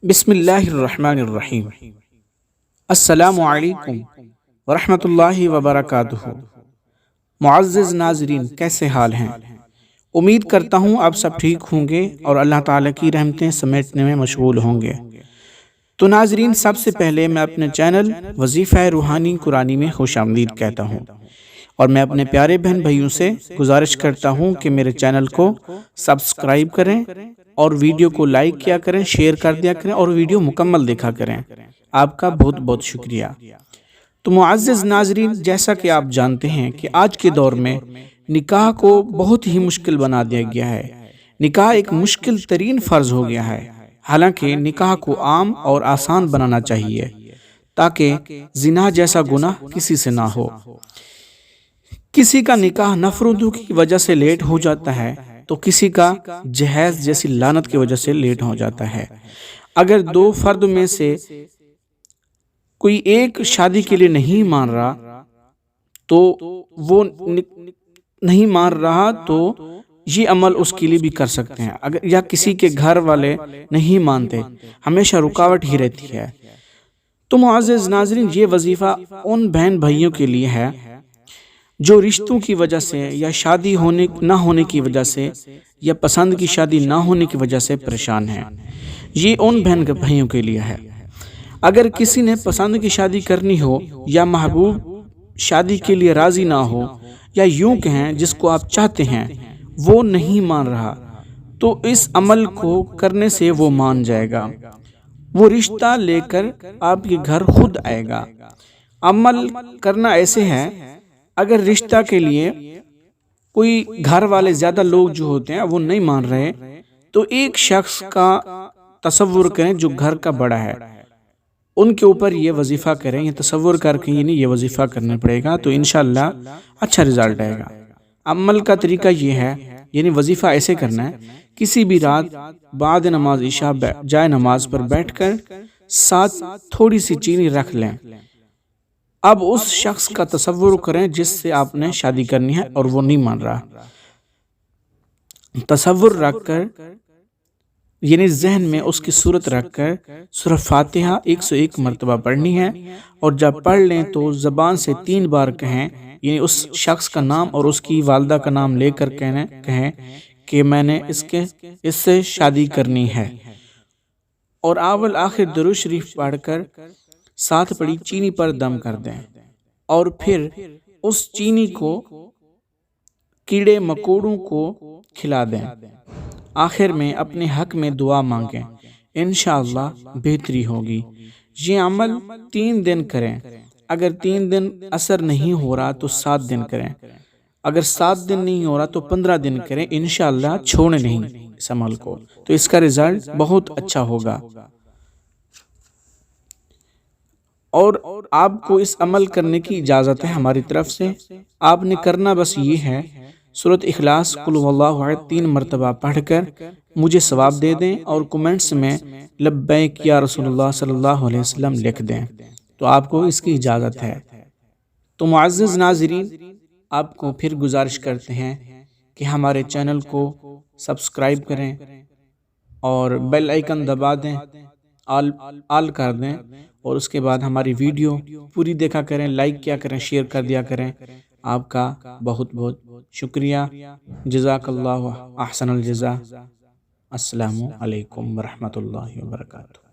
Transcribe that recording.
بسم اللہ الرحمن الرحیم۔ السلام علیکم ورحمۃ اللہ وبرکاتہ۔ معزز ناظرین، کیسے حال ہیں؟ امید کرتا ہوں آپ سب ٹھیک ہوں گے اور اللہ تعالیٰ کی رحمتیں سمیٹنے میں مشغول ہوں گے۔ تو ناظرین، سب سے پہلے میں اپنے چینل وظیفہ روحانی قرآنی میں خوش آمدید کہتا ہوں، اور میں اپنے پیارے بہن بھائیوں سے گزارش کرتا ہوں کہ میرے چینل کو سبسکرائب کریں اور ویڈیو کو لائک کیا کریں، شیئر کر دیا کریں اور ویڈیو مکمل دیکھا کریں۔ آپ کا بہت بہت شکریہ۔ تو معزز ناظرین، جیسا کہ آپ جانتے ہیں کہ آج کے دور میں نکاح کو بہت ہی مشکل بنا دیا گیا ہے۔ نکاح ایک مشکل ترین فرض ہو گیا ہے، حالانکہ نکاح کو عام اور آسان بنانا چاہیے تاکہ زنا جیسا گناہ کسی سے نہ ہو۔ کسی کا نکاح نفرتوں کی وجہ سے لیٹ ہو جاتا ہے تو کسی کا جہیز جیسی لعنت کی وجہ سے لیٹ ہو جاتا ہے۔ اگر دو فرد میں سے کوئی ایک شادی کے لیے نہیں مان رہا تو یہ عمل اس کے لیے بھی کر سکتے ہیں۔ اگر یا کسی کے گھر والے نہیں مانتے، ہمیشہ رکاوٹ ہی رہتی ہے۔ تو معزز ناظرین، یہ وظیفہ ان بہن بھائیوں کے لیے ہے جو رشتوں کی وجہ سے یا شادی نہ ہونے کی وجہ سے یا پسند کی شادی نہ ہونے کی وجہ سے پریشان ہیں۔ یہ ان بہن بھائیوں کے لیے ہے۔ اگر کسی نے پسند کی شادی کرنی ہو یا محبوب شادی کے لیے راضی نہ ہو، یا یوں کہیں جس کو آپ چاہتے ہیں وہ نہیں مان رہا، تو اس عمل کو کرنے سے وہ مان جائے گا۔ وہ رشتہ لے کر آپ کے گھر خود آئے گا۔ عمل کرنا ایسے ہے، اگر رشتہ کے لیے کوئی گھر والے زیادہ لوگ جو ہوتے ہیں وہ نہیں مان رہے، تو ایک شخص کا تصور کریں جو گھر کا بڑا ہے، ان کے اوپر یہ وظیفہ کریں، یہ تصور کر کے یہ وظیفہ کرنا پڑے گا، تو انشاءاللہ اچھا رزلٹ آئے گا۔ عمل کا طریقہ یہ ہے، یعنی وظیفہ ایسے کرنا ہے، کسی بھی رات بعد نماز عشاء جائے نماز پر بیٹھ کر ساتھ تھوڑی سی چینی رکھ لیں۔ اب اس شخص کا تصور کریں جس سے آپ نے شادی کرنی ہے اور وہ نہیں مان رہا۔ تصور رکھ کر، یعنی ذہن میں اس کی صورت رکھ کر سورہ فاتحہ 101 مرتبہ پڑھنی ہے، اور جب پڑھ لیں تو زبان سے 3 بار کہیں، یعنی اس شخص کا نام اور اس کی والدہ کا نام لے کر کہیں کہ میں نے اس سے شادی کرنی ہے، اور اول آخر درود شریف پڑھ کر ساتھ پڑی چینی پر دم کر دیں، اور پھر اس چینی کو کیڑے مکوڑوں کو کھلا دیں۔ آخر میں اپنے حق میں دعا مانگیں، انشاءاللہ بہتری ہوگی۔ یہ عمل 3 دن کریں۔ اگر 3 دن اثر نہیں ہو رہا تو 7 دن کریں۔ اگر 7 دن نہیں ہو رہا تو 15 دن کریں، انشاءاللہ چھوڑیں نہیں اس عمل کو، تو اس کا رزلٹ بہت اچھا ہوگا۔ اور آپ کو اس عمل کرنے کی اجازت ہے ہماری طرف سے۔ آپ نے کرنا بس یہ ہے، سورۃ اخلاص قل هو اللہ احد 3 مرتبہ پڑھ کر مجھے ثواب دے دیں، اور کومنٹس میں لبیک یا رسول اللہ صلی اللہ علیہ وسلم لکھ دیں، تو آپ کو اس کی اجازت ہے۔ تو معزز ناظرین، آپ کو پھر گزارش کرتے ہیں کہ ہمارے چینل کو سبسکرائب کریں اور بیل آئیکن دبا دیں، آل کر دیں، اور اس کے بعد ہماری ویڈیو پوری دیکھا کریں، لائک کیا کریں، شیئر کر دیا کریں۔ آپ کا بہت بہت شکریہ۔ جزاک اللہ احسن الجزا۔ السلام علیکم ورحمۃ اللہ وبرکاتہ۔